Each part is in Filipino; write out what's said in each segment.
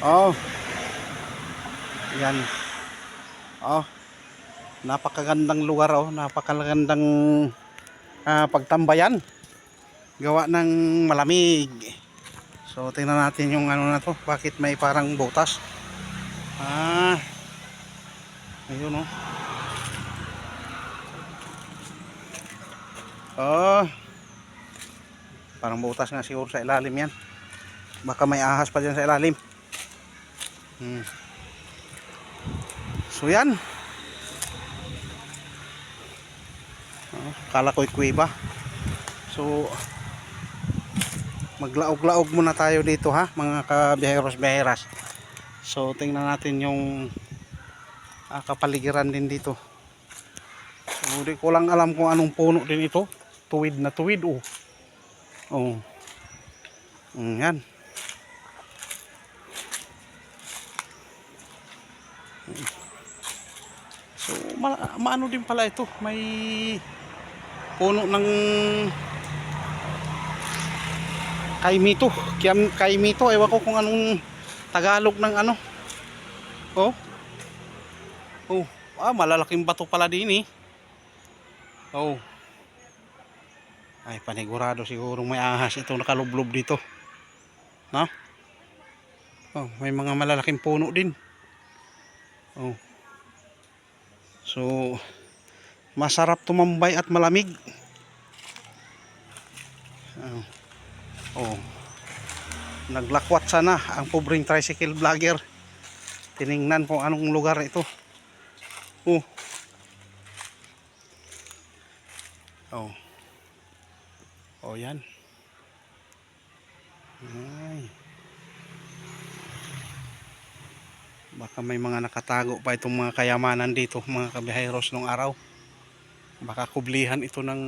Oh, yan. Oh, napakagandang lugar oh, napakagandang pagtambayan. Gawa ng malamig. So tingnan natin yung ano na to, bakit may parang butas. Ayun oh. Oh, parang butas nga siguro sa ilalim yan. Baka may ahas pa dyan sa ilalim. So yan. Kala ko'y kuweba. So maglaog-laog muna tayo dito ha, mga kabiheros-biheras. So tingnan natin yung kapaligiran din dito. So di ko lang alam kung anong puno din ito. Tuwid na tuwid oh. Oh. Yan. So maano din pala ito, may puno ng kaimito. Kaimito, ewan ko kung anong Tagalog ng ano. Oh. Oh, malalaking bato pala din eh. Oh. Ay, panigurado siguro may ahas itong nakalublob dito. No? Oh, may mga malalaking puno din. Oh. So, masarap tumambay at malamig. Oh. Naglakwat sana ang pobreng tricycle vlogger. Tiningnan kung anong lugar ito. Oh. Oh. Oh, yan. Ay. Baka may mga nakatago pa itong mga kayamanan dito, mga kabiheros nung araw. Baka kublihan ito ng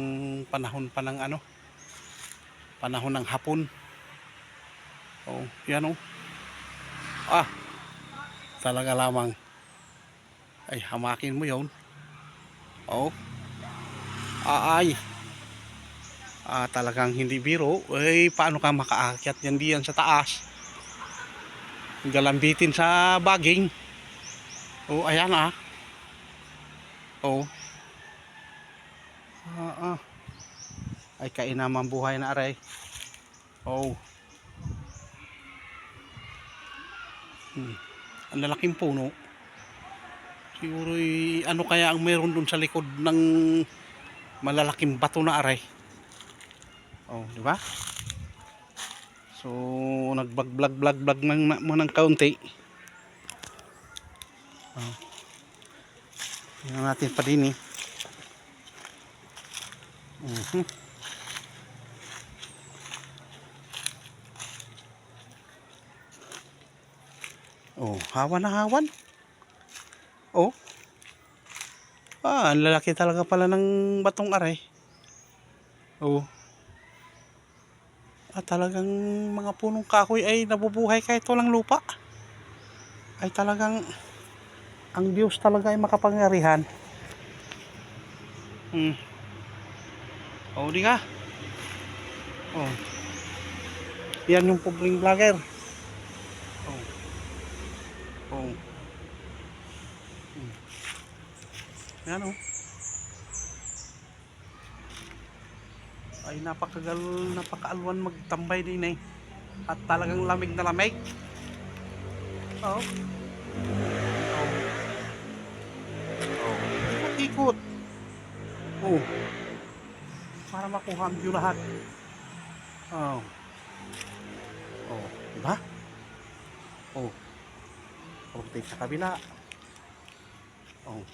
panahon pa ng ano, panahon ng hapon. Oh, yan oh. Talaga lamang. Ay, hamakin mo yun. Oh. Ay. Talagang hindi biro. Ay, paano ka makaakyat yan diyan sa taas? Galambitin sa baging. Oh, ayan ah. Oh. Ay, kainaman buhay na aray. Oh. Ang lalaking puno. Siguro ano kaya ang meron dun sa likod ng malalaking bato na aray. Oh, di ba? So, nagblog ng kaunti. Oh. Tingnan natin pa din eh. Oh, hawan na hawan. Oh. Ang lalaki talaga pala ng batong aray. Oh. Talagang mga punong kahoy ay nabubuhay kahit walang lupa. Ay talagang ang Diyos talaga ay makapangyarihan. Oh, di ka? Oh. Yan yung pobreng vlogger. Oh. Oh. Yan oh. Ay napakaalwan magtambay din eh. At talagang lamig na lamig. Oh. Oh. Oh. Ikot. Oh. Para makuha ang view lahat. Oh. Oh, diba? Oh. Pagdating sa kabila. Oh.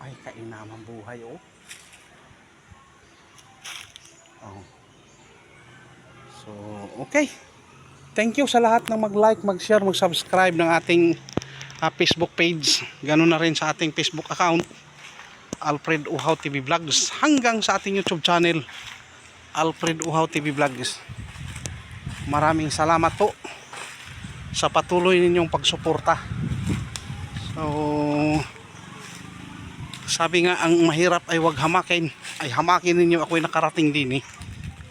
Ay, kainamang buhay oh. Oh. So, okay. Thank you sa lahat ng mag-like, mag-share, mag-subscribe ng ating Facebook page. Ganun na rin sa ating Facebook account, Alfred Uhaw TV Vlogs. Hanggang sa ating YouTube channel, Alfred Uhaw TV Vlogs. Maraming salamat po sa patuloy ninyong pagsuporta. So, sabi nga, ang mahirap ay wag hamakin. Ay hamakin ninyo, ako'y nakarating din eh.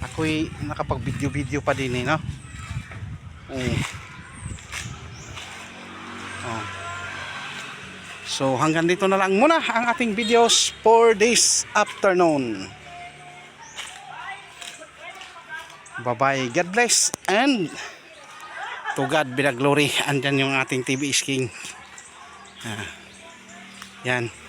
Ako'y nakapag-video pa din eh, no? Oh. So hanggang dito na lang muna ang ating videos for this afternoon. Bye bye, God bless, and to God be the glory. Andyan yung ating TV is King. Yan.